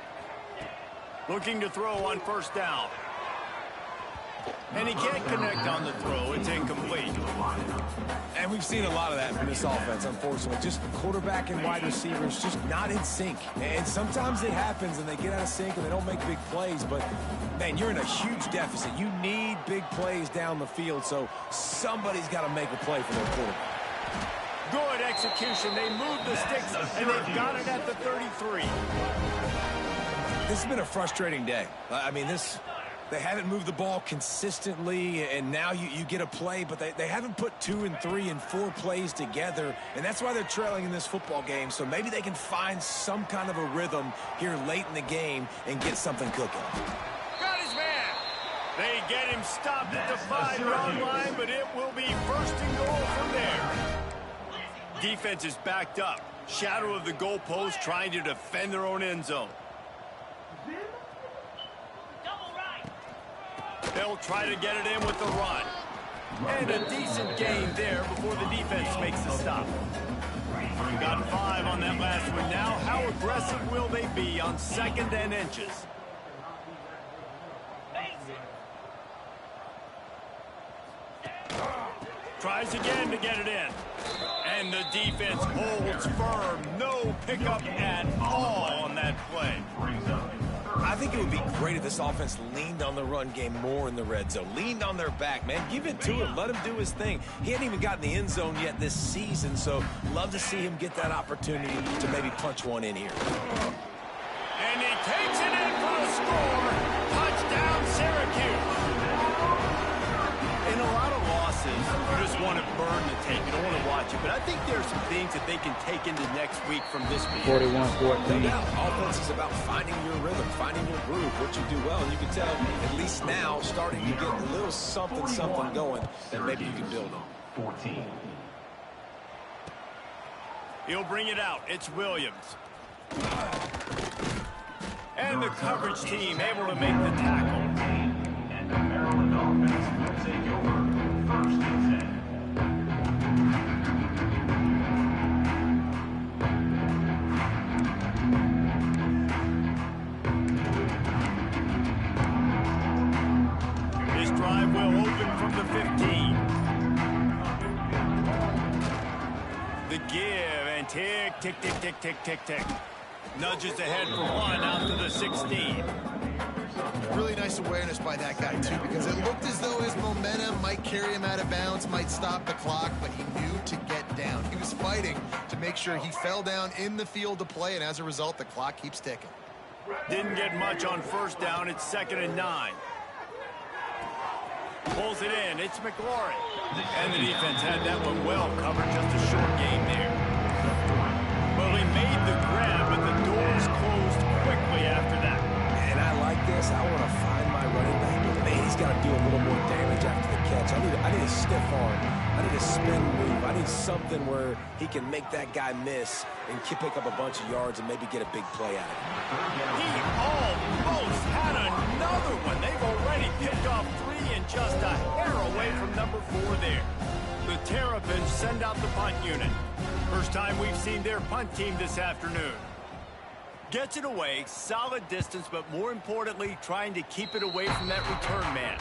Looking to throw on first down. And he can't connect on the throw. It's incomplete. And we've seen a lot of that from this offense, unfortunately. Just quarterback and wide receivers just not in sync. And sometimes it happens and they get out of sync and they don't make big plays. But, man, you're in a huge deficit. You need big plays down the field, so somebody's got to make a play for their quarterback. Good execution. They moved the sticks, and they've got it at the 33. This has been a frustrating day. I mean, they haven't moved the ball consistently, and now you get a play, but they haven't put 2 and 3 and 4 plays together, and that's why they're trailing in this football game. So maybe they can find some kind of a rhythm here late in the game and get something cooking. Got his man. They get him stopped at the 5-yard line, but it will be first and goal from there. Defense is backed up. Shadow of the goalpost trying to defend their own end zone. They'll try to get it in with the run. And a decent gain there before the defense makes the stop. Got 5 on that last one. Now, how aggressive will they be on 2nd and inches? Tries again to get it in. And the defense holds firm. No pickup at all on that play. I think it would be great if this offense leaned on the run game more in the red zone. Leaned on their back, man. Give it to him. Let him do his thing. He hadn't even gotten the end zone yet this season, so love to see him get that opportunity to maybe punch one in here. And he takes it in for the score. Touchdown, Syracuse. In a lot of losses, you just want to burn the tape. You don't want to watch it. But I think there are some things that they can take into next week from this game. 41-14. No doubt. Offense is about finding your rhythm, finding your groove, what you do well. And you can tell, at least now, starting to get a little something going that maybe you can build on. 14. He'll bring it out. It's Williams. And the coverage team able to make the tackle. And the Maryland offense will take over 1st and 10. This drive will open from the 15. The give and tick, tick, tick, tick, tick, tick, tick. Nudges ahead for 1 out to the 16. Really nice awareness by that guy, too, because it looked as though his momentum might carry him out of bounds, might stop the clock, but he knew to get down. He was fighting to make sure he fell down in the field to play, and as a result, the clock keeps ticking. Didn't get much on first down. It's 2nd and 9. Pulls it in. It's McLaurin. And the defense had that one well covered. Just a short game there. Well, he made the grab, but the doors closed quickly after that. And I like this. I want to find my running back, but man, he's got to do a little more damage after the catch. I need a stiff arm. I need a spin move. I need something where he can make that guy miss and pick up a bunch of yards and maybe get a big play out of it. He almost had another one. They've already picked off 3 and just a hair away from number 4 there. The Terrapins send out the punt unit. First time we've seen their punt team this afternoon. Gets it away, solid distance, but more importantly, trying to keep it away from that return man.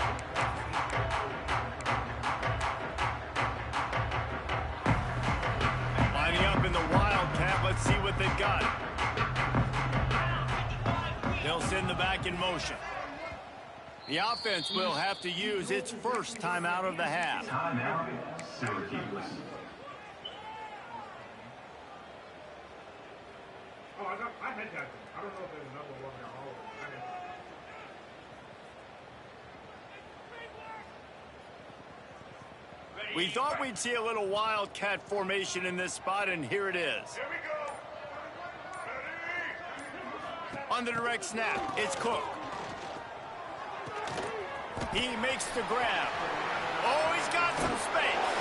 Lining up in the Wildcat, let's see what they've got. They'll send the back in motion. The offense will have to use its first timeout of the half. Timeout, Syracuse. Oh, I had that. I don't know if there's another one there. All of them. We thought we'd see a little Wildcat formation in this spot, and here it is. Here we go. On the direct snap, it's Cook. He makes the grab. Oh, he's got some space.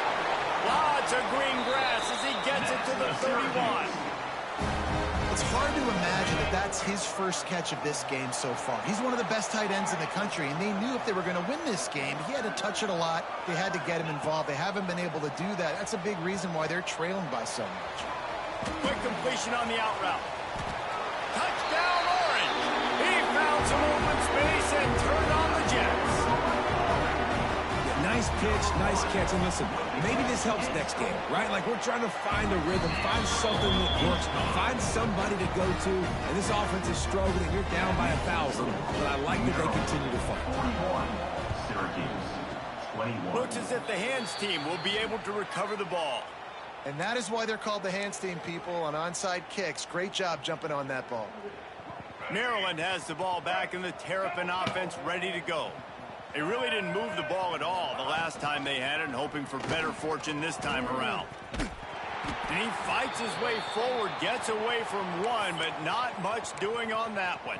Lots of green grass to the 31. It's hard to imagine that that's his first catch of this game so far. He's one of the best tight ends in the country, and they knew if they were going to win this game, he had to touch it a lot. They had to get him involved. They haven't been able to do that. That's a big reason why they're trailing by so much. Quick completion on the out route. Touchdown, Orange. He found some open space and turned on the Jets. Nice pitch, nice catch. And listen, maybe this helps next game, right? Like we're trying to find a rhythm, find something that works, find somebody to go to. And this offense is struggling, and you're down by 1,000. But I like that they continue to fight. 21, Syracuse. 21. Looks as if the hands team will be able to recover the ball. And that is why they're called the hands team, people, on onside kicks. Great job jumping on that ball. Maryland has the ball back, and the Terrapin offense ready to go. They really didn't move the ball at all the last time they had it, and hoping for better fortune this time around. And he fights his way forward, gets away from one, but not much doing on that one.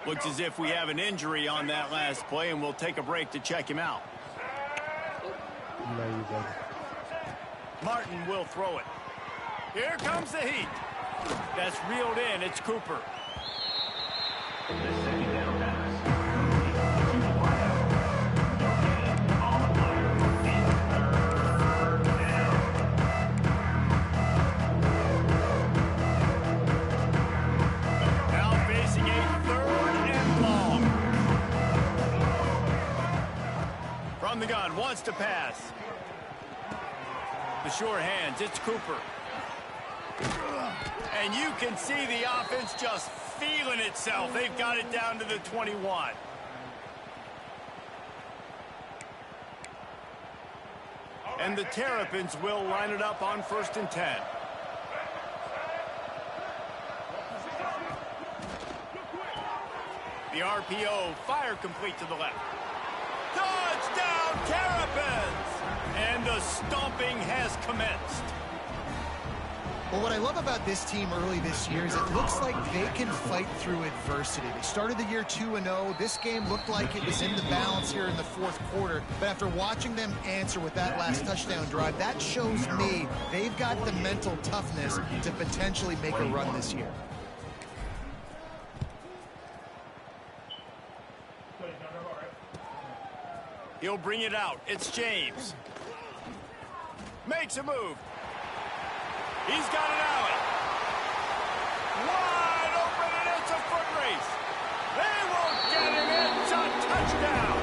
Looks as if we have an injury on that last play, and we'll take a break to check him out. Martin will throw it. Here comes the heat. That's reeled in. It's Cooper. The second down pass. To the wideout. On the play. In third down. Now facing a 3rd and long. From the gun, wants to pass. The short hands, it's Cooper. And you can see the offense just feeling itself. They've got it down to the 21. And the Terrapins will line it up on 1st and 10. The RPO, fire complete to the left. Touchdown, Terrapins! And the stomping has commenced. Well, what I love about this team early this year is it looks like they can fight through adversity. They started the year 2-0. This game looked like it was in the balance here in the 4th quarter. But after watching them answer with that last touchdown drive, that shows me they've got the mental toughness to potentially make a run this year. He'll bring it out. It's James. Makes a move. He's got an alley. Wide open, and it's a foot race. They won't get him. It's a touchdown.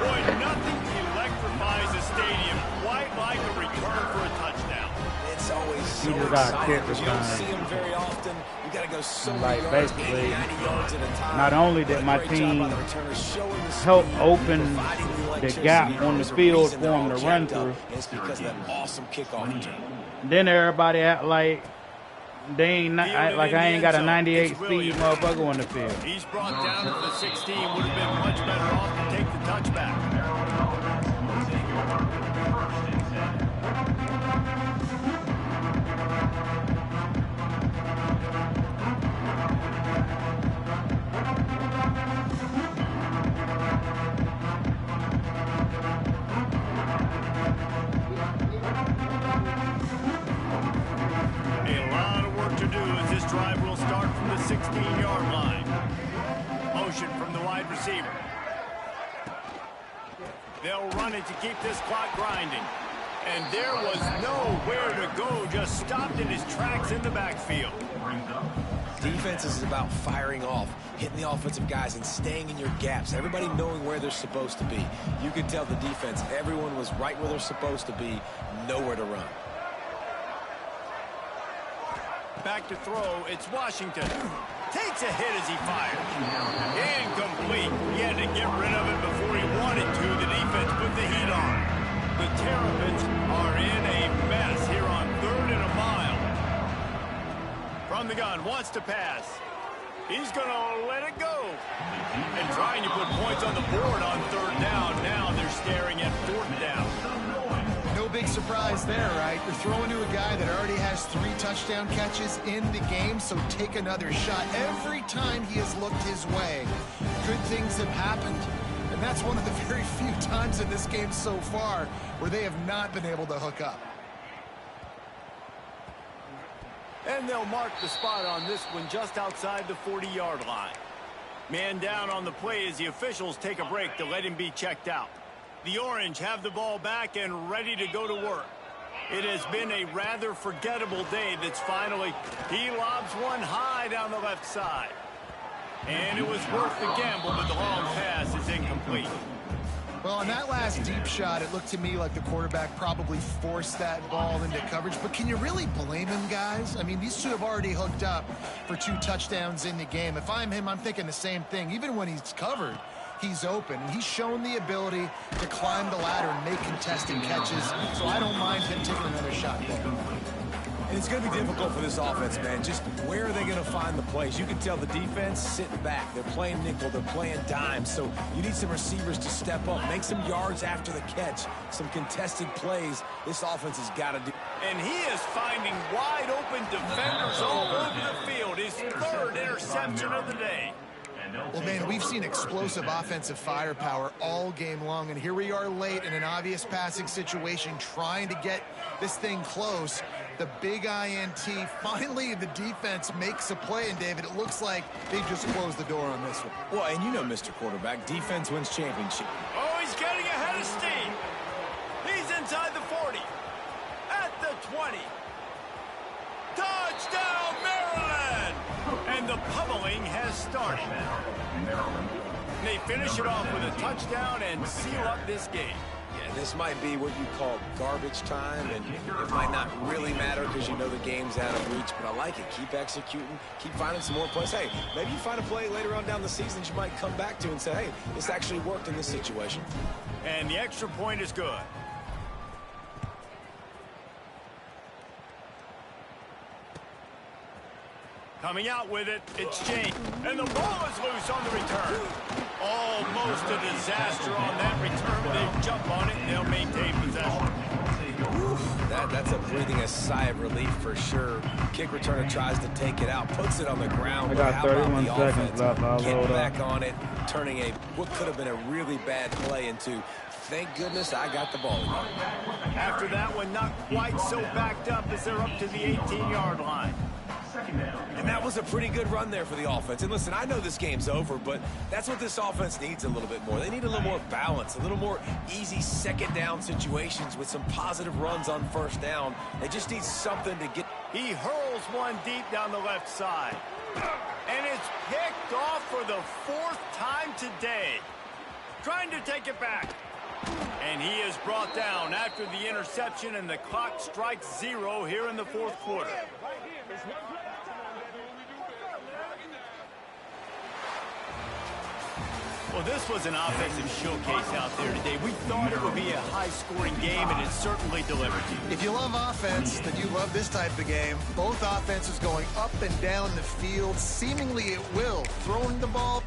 Boy, nothing electrifies a stadium quite like a return for a touchdown. It's always so exciting. You don't see them very often. You got to go so many Like yards, basically, 80, 90 yards at a time. not only did my team help open the gap on the field for them to run through, it's because of that awesome kickoff return. then everybody act like they ain't like I ain't got a 98 speed motherfucker on the field. He's brought down to the 16. Would have been much better off to take the touchback. Drive will start from the 16-yard line. Motion from the wide receiver. They'll run it to keep this clock grinding. And there was nowhere to go, just stopped in his tracks in the backfield. Defense is about firing off, hitting the offensive guys, and staying in your gaps. Everybody knowing where they're supposed to be. You could tell the defense, everyone was right where they're supposed to be, nowhere to run. Back to throw, it's Washington. Takes a hit as he fires. Incomplete. He had to get rid of it before he wanted to. The defense put the heat on. The Terrapins are in a mess here on 3rd and a mile. From the gun, wants to pass. He's going to let it go. And trying to put points on the board on 3rd down. Now they're staring at 4th down. No big surprise there, right? They're throwing to a guy that already has 3 touchdown catches in the game, so take another shot. Every time he has looked his way, good things have happened. And And that's one of the very few times in this game so far where they have not been able to hook up. And they'll mark the spot on this one just outside the 40-yard line. Man down on the play as the officials take a break to let him be checked out. The Orange have the ball back and ready to go to work. It has been a rather forgettable day that's finally... He lobs one high down the left side. And it was worth the gamble, but the long pass is incomplete. Well, on that last deep shot, it looked to me like the quarterback probably forced that ball into coverage. But can you really blame him, guys? I mean, these two have already hooked up for 2 touchdowns in the game. If I'm him, I'm thinking the same thing. Even when he's covered, he's open. And he's shown the ability to climb the ladder and make contested catches. So I don't mind him taking another shot there. And it's going to be difficult for this offense, man. Just where are they going to find the plays? You can tell the defense sitting back. They're playing nickel. They're playing dime. So you need some receivers to step up, make some yards after the catch, some contested plays. This offense has got to do. And he is finding wide open defenders all over the field. His 3rd interception of the day. Well, man, we've seen explosive offensive firepower all game long, and here we are late in an obvious passing situation trying to get this thing close. The big INT, finally the defense makes a play, and David, it looks like they just closed the door on this one. Well, and you know, Mr. Quarterback, defense wins championship. Oh, he's getting ahead of steam. He's inside the 40, at the 20. Touchdown, Maryland! And the pummeling has started. They finish it off with a touchdown and seal up this game. Yeah, this might be what you call garbage time, and it might not really matter because you know the game's out of reach, but I like it. Keep executing, keep finding some more plays. Hey, maybe you find a play later on down the season you might come back to and say, hey, this actually worked in this situation. And the extra point is good. Coming out with it, it's Jake. And the ball is loose on the return. Almost a disaster on that return. They jump on it and they'll maintain possession. That's a breathing a sigh of relief for sure. Kick returner tries to take it out, puts it on the ground. I got 31 seconds left. I'll Getting load back up. on it, turning what could have been a really bad play into, thank goodness I got the ball. After that one, not quite so backed up as they're up to the 18-yard line. And that was a pretty good run there for the offense. And listen, I know this game's over, but that's what this offense needs a little bit more. They need a little more balance, a little more easy second down situations with some positive runs on first down. They just need something to get. He hurls one deep down the left side. And it's picked off for the 4th time today. Trying to take it back. And he is brought down after the interception, and the clock strikes 0 here in the 4th quarter. Well, this was an offensive showcase out there today. We thought it would be a high-scoring game, and it certainly delivered. If you love offense, then you love this type of game. Both offenses going up and down the field, seemingly at will, throwing the ball